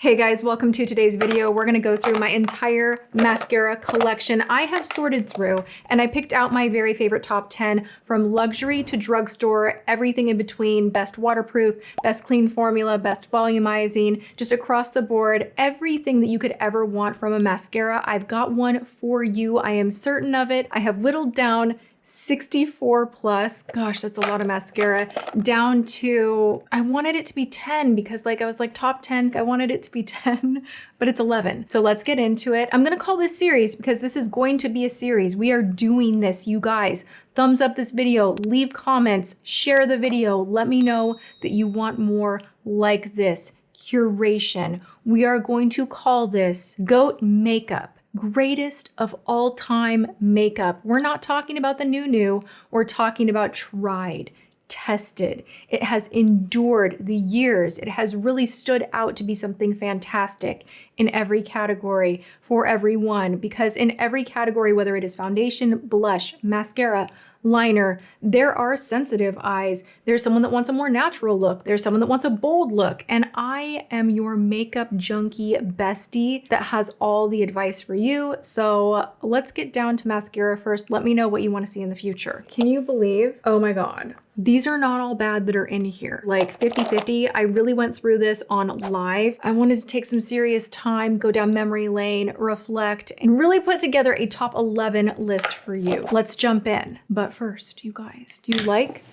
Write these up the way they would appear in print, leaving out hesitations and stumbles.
Hey guys, welcome to today's video. We're gonna go through my entire mascara collection I have sorted through, and I picked out my very favorite top 10 from luxury to drugstore, everything in between, best waterproof, best clean formula, best volumizing, just across the board, everything that you could ever want from a mascara. I've got one for you. I am certain of it. I have whittled down 64 plus, gosh, that's a lot of mascara, down to, I wanted it to be 10 because I was like top 10, I wanted it to be 10, but it's 11. So let's get into it. I'm gonna call this series because this is going to be a series. We are doing this, you guys. Thumbs up this video, leave comments, share the video. Let me know that you want more like this curation. We are going to call this GOAT Makeup. Greatest of all time makeup. We're not talking about the new, we're talking about tried, tested. It has endured the years. It has really stood out to be something fantastic in every category for everyone, because in every category, whether it is foundation, blush, mascara, liner, there are sensitive eyes. There's someone that wants a more natural look. There's someone that wants a bold look. And I am your makeup junkie bestie that has all the advice for you. So let's get down to mascara first. Let me know what you want to see in the future. Can you believe? Oh my God. These are not all bad that are in here. Like 50-50. I really went through this on live. I wanted to take some serious time, go down memory lane, reflect, and really put together a top 11 list for you. Let's jump in. But first, you guys, do you like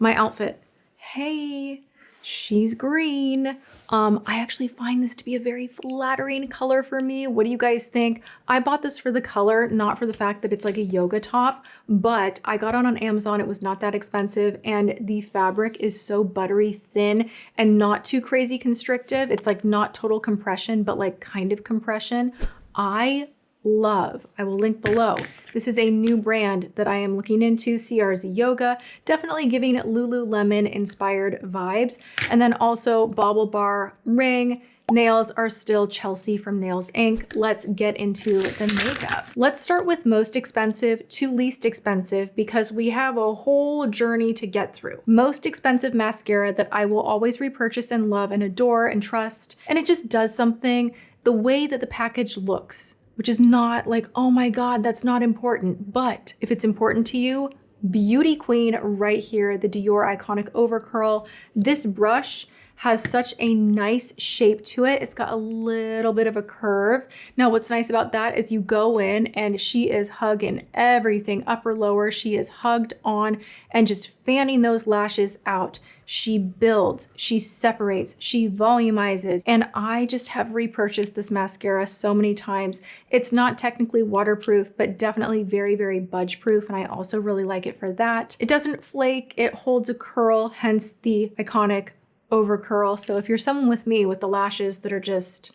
my outfit? Hey, she's green. I actually find this to be a very flattering color for me. What do you guys think? I bought this for the color, not for the fact that it's like a yoga top, but I got it on Amazon. It was not that expensive, and the fabric is so buttery thin and not too crazy constrictive. It's like not total compression, but like kind of compression. I will link below. This is a new brand that I am looking into, CRZ Yoga, definitely giving it Lululemon inspired vibes. And then also Bauble bar ring. Nails are still Chelsea from Nails Inc. Let's get into the makeup. Let's start with most expensive to least expensive because we have a whole journey to get through. Most expensive mascara that I will always repurchase and love and adore and trust. And it just does something, the way that the package looks, which is not like, oh my God, that's not important. But if it's important to you, beauty queen right here, the Dior iconic Overcurl. This brush has such a nice shape to it. It's got a little bit of a curve. Now, what's nice about that is you go in and she is hugging everything, upper, lower. She is hugged on and just fanning those lashes out. She builds, she separates, she volumizes, and I just have repurchased this mascara so many times. It's not technically waterproof, but definitely very, very budge proof, and I also really like it for that. It doesn't flake, it holds a curl, hence the iconic Overcurl. So if you're someone with me with the lashes that are just,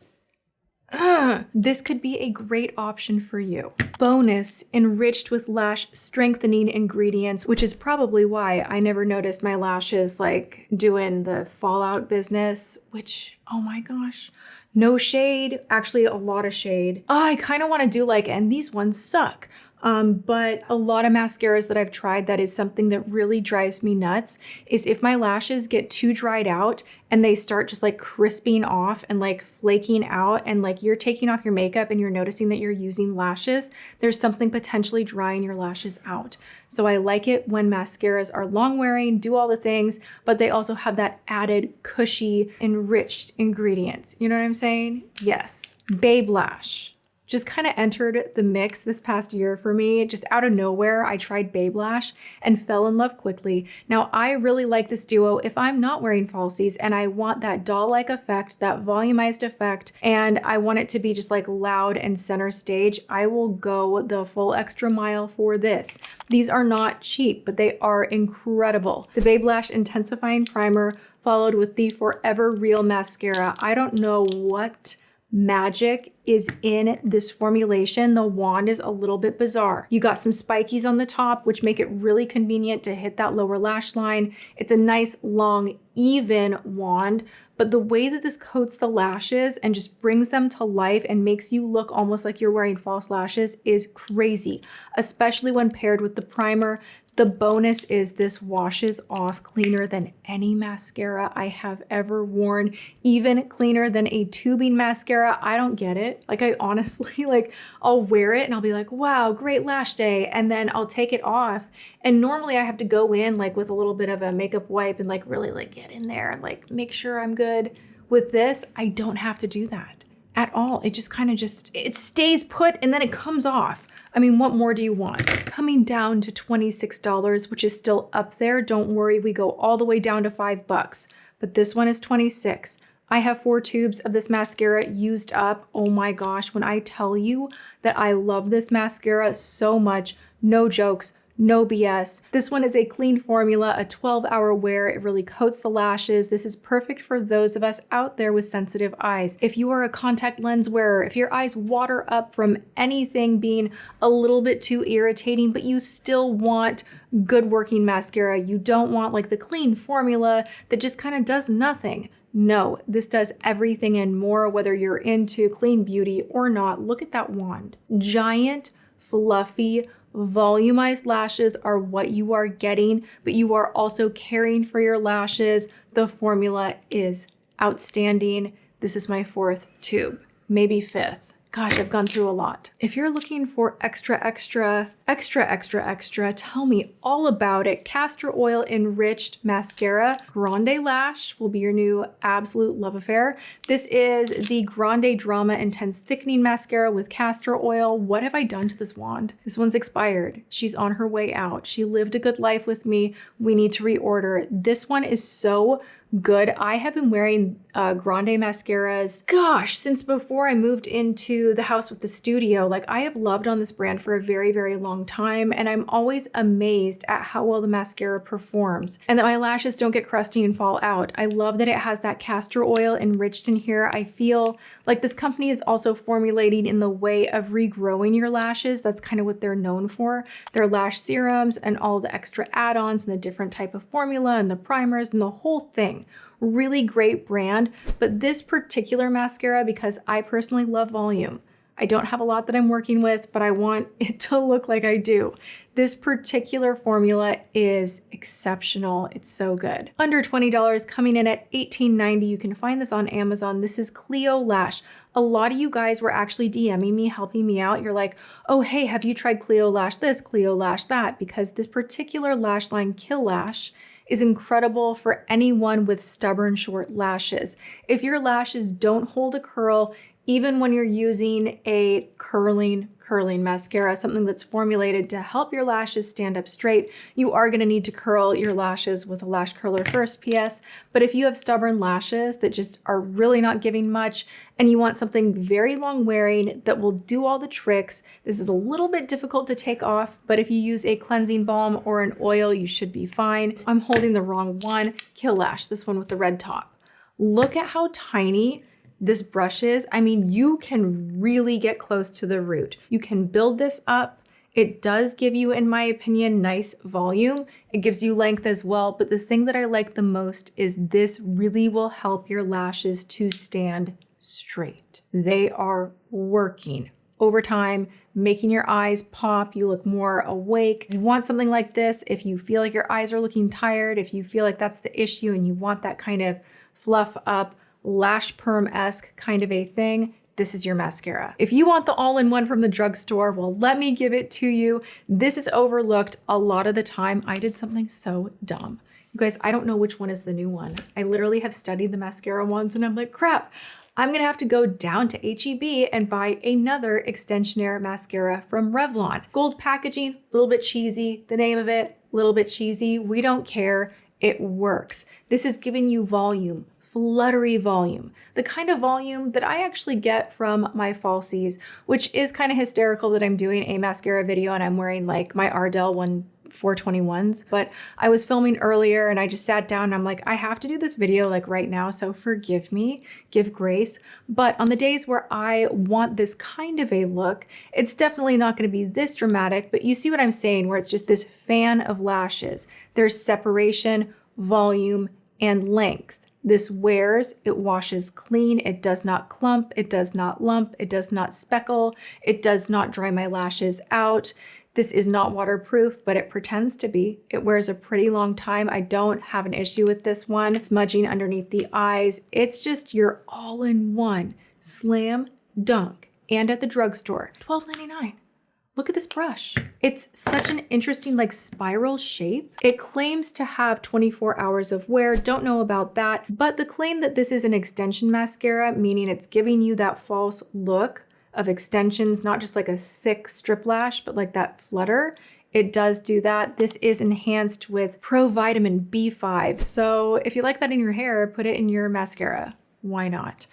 this could be a great option for you. Bonus, enriched with lash strengthening ingredients, which is probably why I never noticed my lashes like doing the fallout business, which, oh my gosh, no shade, actually a lot of shade. Oh, I kind of want to do like, and these ones suck. But a lot of mascaras that I've tried, that is something that really drives me nuts, is if my lashes get too dried out and they start just like crisping off and like flaking out, and like you're taking off your makeup and you're noticing that you're using lashes, there's something potentially drying your lashes out. So I like it when mascaras are long wearing, do all the things, but they also have that added cushy, enriched ingredients. You know what I'm saying? Yes. Babe Lash just kind of entered the mix this past year for me. Just out of nowhere, I tried Babe Lash and fell in love quickly. Now, I really like this duo if I'm not wearing falsies and I want that doll-like effect, that volumized effect, and I want it to be just like loud and center stage. I will go the full extra mile for this. These are not cheap, but they are incredible. The Babe Lash Intensifying Primer followed with the Forever Real Mascara. I don't know what magic is in this formulation. The wand is a little bit bizarre. You got some spikies on the top, which make it really convenient to hit that lower lash line. It's a nice, long, even wand, but the way that this coats the lashes and just brings them to life and makes you look almost like you're wearing false lashes is crazy, especially when paired with the primer. The bonus is this washes off cleaner than any mascara I have ever worn, even cleaner than a tubing mascara. I don't get it. Like, I honestly, like, I'll wear it and I'll be like, wow, great lash day. And then I'll take it off. And normally I have to go in like with a little bit of a makeup wipe and like really like get in there and like make sure I'm good. With this, I don't have to do that at all. It just kind of it stays put and then it comes off. I mean, what more do you want? Coming down to $26, which is still up there. Don't worry, we go all the way down to $5, but this one is $26. I have 4 tubes of this mascara used up. Oh my gosh, when I tell you that I love this mascara so much, no jokes, no BS. This one is a clean formula, a 12-hour wear. It really coats the lashes. This is perfect for those of us out there with sensitive eyes. If you are a contact lens wearer, if your eyes water up from anything being a little bit too irritating, but you still want good working mascara, you don't want like the clean formula that just kind of does nothing. No, this does everything and more, whether you're into clean beauty or not. Look at that wand. Giant, fluffy, volumized lashes are what you are getting, but you are also caring for your lashes. The formula is outstanding. This is my 4th tube, maybe 5th. Gosh, I've gone through a lot. If you're looking for extra, tell me all about it. Castor oil enriched mascara. Grande Lash will be your new absolute love affair. This is the GrandeDRAMA Intense Thickening Mascara with castor oil. What have I done to this wand? This one's expired. She's on her way out. She lived a good life with me. We need to reorder. This one is so good. I have been wearing Grande mascaras, gosh, since before I moved into the house with the studio. Like, I have loved on this brand for a very, very long time, and I'm always amazed at how well the mascara performs and that my lashes don't get crusty and fall out. I love that it has that castor oil enriched in here. I feel like this company is also formulating in the way of regrowing your lashes. That's kind of what they're known for. Their lash serums and all the extra add-ons and the different type of formula and the primers and the whole thing. Really great brand, but this particular mascara, because I personally love volume, I don't have a lot that I'm working with, but I want it to look like I do. This particular formula is exceptional. It's so good. Under $20, coming in at $18.90. You can find this on Amazon. This is Clio Lash. A lot of you guys were actually DMing me, helping me out. You're like, oh, hey, have you tried Clio Lash this, Clio Lash that? Because this particular lash line, Kill Lash, is incredible for anyone with stubborn short lashes. If your lashes don't hold a curl, even when you're using a curling mascara, something that's formulated to help your lashes stand up straight, you are gonna need to curl your lashes with a lash curler first, PS. But if you have stubborn lashes that just are really not giving much and you want something very long wearing that will do all the tricks, this is a little bit difficult to take off, but if you use a cleansing balm or an oil, you should be fine. I'm holding the wrong one. Kill Lash, this one with the red top. Look at how tiny this brush is. I mean, you can really get close to the root. You can build this up. It does give you, in my opinion, nice volume. It gives you length as well. But the thing that I like the most is this really will help your lashes to stand straight. They are working over time, making your eyes pop. You look more awake. You want something like this if you feel like your eyes are looking tired, if you feel like that's the issue and you want that kind of fluff up, lash perm-esque kind of a thing, this is your mascara. If you want the all-in-one from the drugstore, well, let me give it to you. This is overlooked a lot of the time. I did something so dumb. You guys, I don't know which one is the new one. I literally have studied the mascara ones and I'm like, crap, I'm gonna have to go down to H-E-B and buy another Xtensionnaire mascara from Revlon. Gold packaging, a little bit cheesy. The name of it, a little bit cheesy. We don't care, it works. This is giving you volume, fluttery volume, the kind of volume that I actually get from my falsies, which is kind of hysterical that I'm doing a mascara video and I'm wearing like my Ardell 421s, but I was filming earlier and I just sat down and I'm like, I have to do this video like right now, so forgive me, give grace. But on the days where I want this kind of a look, it's definitely not going to be this dramatic, but you see what I'm saying, where it's just this fan of lashes. There's separation, volume, and length. This wears, it washes clean, it does not clump, it does not lump, it does not speckle, it does not dry my lashes out. This is not waterproof, but it pretends to be. It wears a pretty long time. I don't have an issue with this one. Smudging underneath the eyes. It's just your all-in-one slam dunk. And at the drugstore, $12.99. Look at this brush. It's such an interesting like spiral shape. It claims to have 24 hours of wear. Don't know about that, but the claim that this is an extension mascara, meaning it's giving you that false look of extensions, not just like a thick strip lash, but like that flutter. It does do that. This is enhanced with provitamin B5. So if you like that in your hair, put it in your mascara. Why not?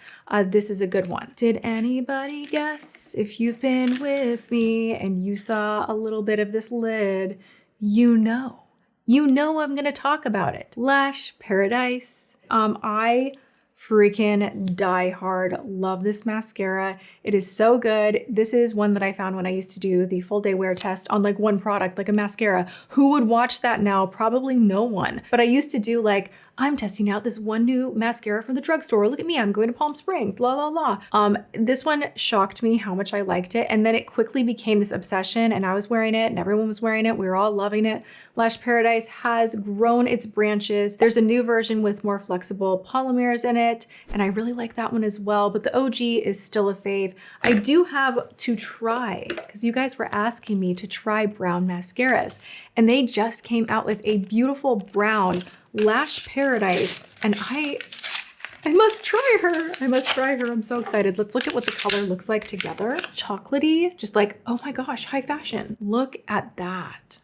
This is a good one. Did anybody guess? If you've been with me and you saw a little bit of this lid, you know I'm gonna talk about it. Lash Paradise. I freaking die hard. Love this mascara. It is so good. This is one that I found when I used to do the full day wear test on like one product, like a mascara. Who would watch that now? Probably no one. But I used to do like, I'm testing out this one new mascara from the drugstore. Look at me, I'm going to Palm Springs, la la la. This one shocked me how much I liked it. And then it quickly became this obsession and I was wearing it and everyone was wearing it. We were all loving it. Lash Paradise has grown its branches. There's a new version with more flexible polymers in it. And I really like that one as well, but the OG is still a fave. I do have to try, because you guys were asking me to try brown mascaras, and they just came out with a beautiful brown Lash Paradise, and I must try her. I must try her. I'm so excited. Let's look at what the color looks like together. Chocolatey, just like, oh my gosh, high fashion. Look at that.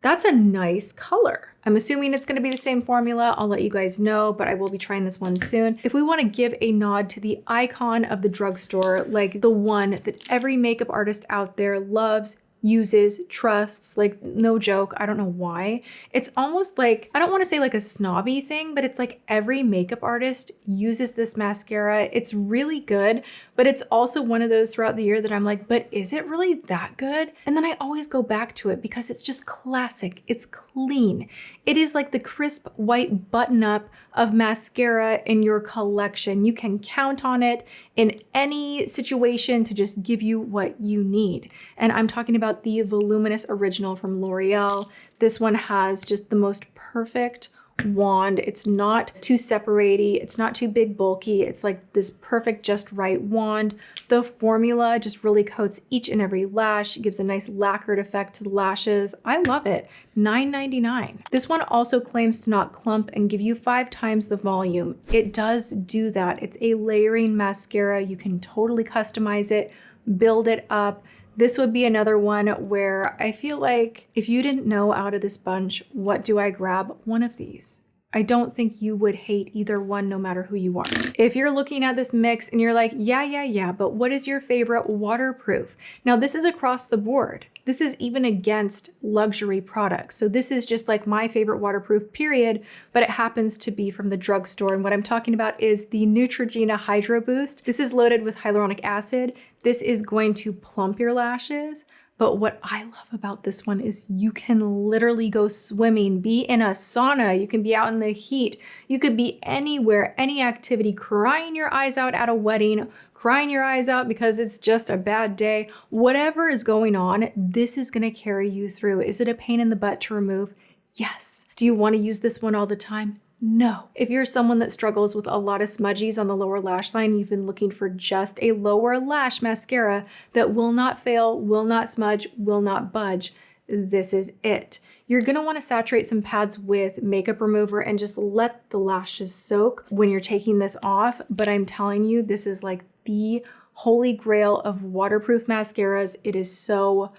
That's a nice color. I'm assuming it's going to be the same formula. I'll let you guys know, but I will be trying this one soon. If we want to give a nod to the icon of the drugstore, like the one that every makeup artist out there loves, uses, trusts, like no joke, I don't know why. It's almost like, I don't want to say like a snobby thing, but it's like every makeup artist uses this mascara. It's really good, but it's also one of those throughout the year that I'm like, but is it really that good? And then I always go back to it because it's just classic. It's clean. It is like the crisp white button up of mascara in your collection. You can count on it in any situation to just give you what you need. And I'm talking about the Voluminous Original from L'Oreal. This one has just the most perfect wand. It's not too separatey. It's not too big bulky. It's like this perfect just right wand. The formula just really coats each and every lash. It gives a nice lacquered effect to the lashes. I love it. $9.99. This one also claims to not clump and give you 5 times the volume. It does do that. It's a layering mascara. You can totally customize it, build it up. This would be another one where I feel like if you didn't know out of this bunch, what do I grab? One of these. I don't think you would hate either one no matter who you are. If you're looking at this mix and you're like, yeah, but what is your favorite waterproof? Now this is across the board. This is even against luxury products. So this is just like my favorite waterproof period, but it happens to be from the drugstore. And what I'm talking about is the Neutrogena Hydro Boost. This is loaded with hyaluronic acid. This is going to plump your lashes. But what I love about this one is you can literally go swimming, be in a sauna, you can be out in the heat, you could be anywhere, any activity, crying your eyes out at a wedding, crying your eyes out because it's just a bad day. Whatever is going on, this is gonna carry you through. Is it a pain in the butt to remove? Yes. Do you wanna use this one all the time? No. If you're someone that struggles with a lot of smudgies on the lower lash line, you've been looking for just a lower lash mascara that will not fail, will not smudge, will not budge, this is it. You're gonna wanna saturate some pads with makeup remover and just let the lashes soak when you're taking this off. But I'm telling you, this is like the holy grail of waterproof mascaras. It is so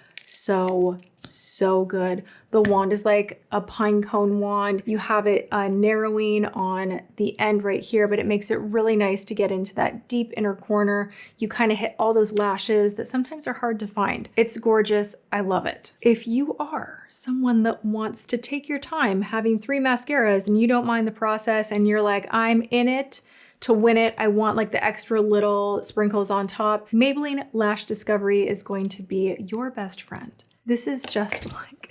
so good. The wand is like a pine cone wand. You have it narrowing on the end right here, but it makes it really nice to get into that deep inner corner. You kind of hit all those lashes that sometimes are hard to find. It's gorgeous. I love it. If you are someone that wants to take your time having 3 mascaras and you don't mind the process and you're like, I'm in it to win it, I want like the extra little sprinkles on top, Maybelline Lash Discovery is going to be your best friend. This is just like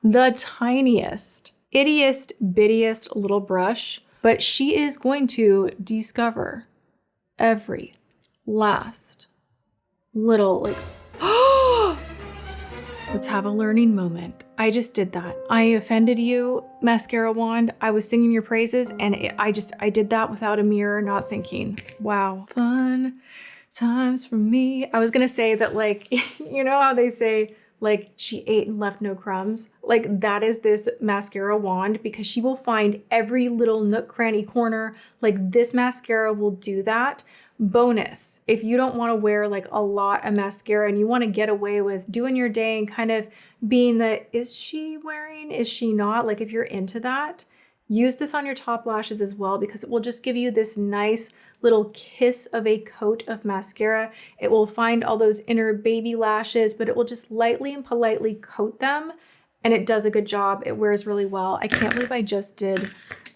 the tiniest, ittiest, bittiest little brush, but she is going to discover every last little like, let's have a learning moment. I just did that. I offended you, mascara wand. I was singing your praises and I did that without a mirror, not thinking, wow, fun times for me. I was gonna say that like, you know how they say, like she ate and left no crumbs. Like that is this mascara wand because she will find every little nook, cranny, corner. Like this mascara will do that. Bonus, if you don't want to wear like a lot of mascara and you want to get away with doing your day and kind of being the, is she wearing, is she not? Like if you're into that, use this on your top lashes as well because it will just give you this nice little kiss of a coat of mascara. It will find all those inner baby lashes, but it will just lightly and politely coat them. And it does a good job. It wears really well. I can't believe I just did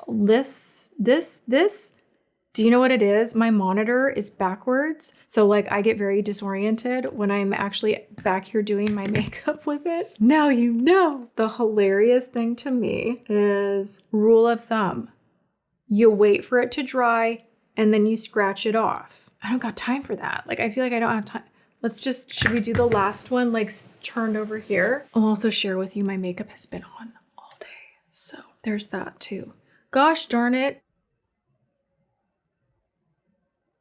this. Do you know what it is? My monitor is backwards. So like I get very disoriented when I'm actually back here doing my makeup with it. Now you know. The hilarious thing to me is rule of thumb. You wait for it to dry and then you scratch it off. I don't got time for that. Like I feel like I don't have time. Should we do the last one like turned over here? I'll also share with you my makeup has been on all day. So there's that too. Gosh darn it.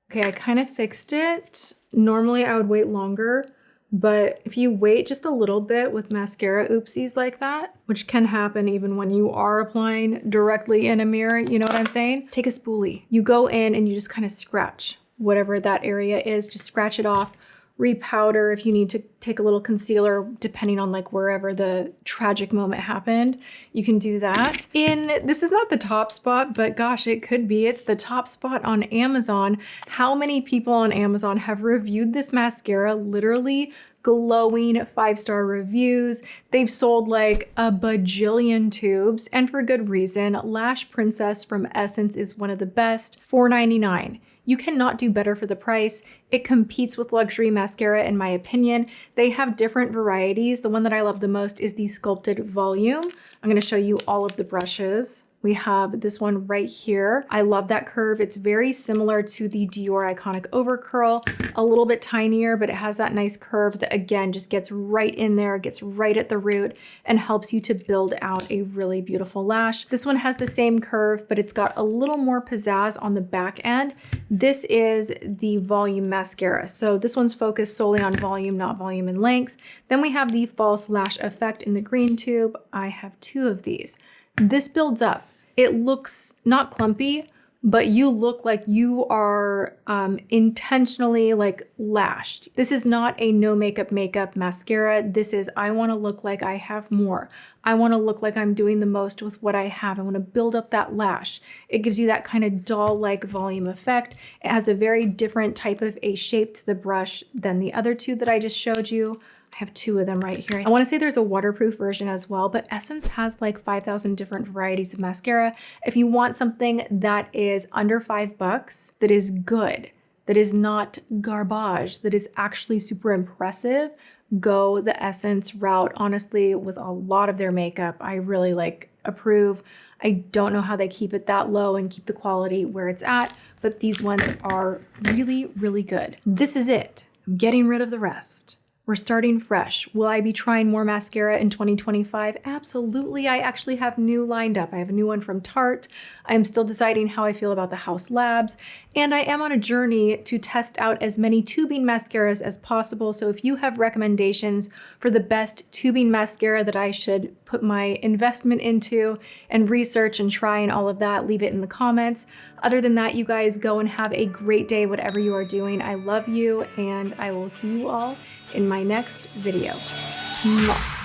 Okay, I kind of fixed it. Normally I would wait longer, but if you wait just a little bit with mascara oopsies like that, which can happen even when you are applying directly in a mirror, you know what I'm saying? Take a spoolie. You go in and you just kind of scratch whatever that area is, just scratch it off. Repowder if you need to take a little concealer, depending on like wherever the tragic moment happened, you can do that. This is not the top spot, but gosh, it could be. It's the top spot on Amazon. How many people on Amazon have reviewed this mascara? Literally glowing 5-star reviews. They've sold like a bajillion tubes and for good reason. Lash Princess from Essence is one of the best, $4.99. You cannot do better for the price. It competes with luxury mascara in my opinion. They have different varieties. The one that I love the most is the Sculpted Volume. I'm gonna show you all of the brushes. We have this one right here. I love that curve. It's very similar to the Dior iconic Overcurl, a little bit tinier, but it has that nice curve that again, just gets right in there, gets right at the root and helps you to build out a really beautiful lash. This one has the same curve, but it's got a little more pizzazz on the back end. This is the Volume Mascara. So this one's focused solely on volume, not volume and length. Then we have the False Lash Effect in the green tube. I have 2 of these. This builds up. It looks not clumpy, but you look like you are intentionally like lashed. This is not a no makeup mascara. This is, I wanna look like I have more. I wanna look like I'm doing the most with what I have. I wanna build up that lash. It gives you that kind of doll-like volume effect. It has a very different type of a shape to the brush than the other 2 that I just showed you. I have 2 of them right here. I want to say there's a waterproof version as well, but Essence has like 5,000 different varieties of mascara. If you want something that is under $5, that is good, that is not garbage, that is actually super impressive, go the Essence route. Honestly, with a lot of their makeup, I really like approve. I don't know how they keep it that low and keep the quality where it's at, but these ones are really, really good. This is it. I'm getting rid of the rest. We're starting fresh. Will I be trying more mascara in 2025? Absolutely. I actually have new lined up. I have a new one from Tarte. I'm still deciding how I feel about the House Labs. And I am on a journey to test out as many tubing mascaras as possible. So if you have recommendations for the best tubing mascara that I should put my investment into and research and try and all of that, leave it in the comments. Other than that, you guys go and have a great day, whatever you are doing. I love you and I will see you all in my next video. Mwah.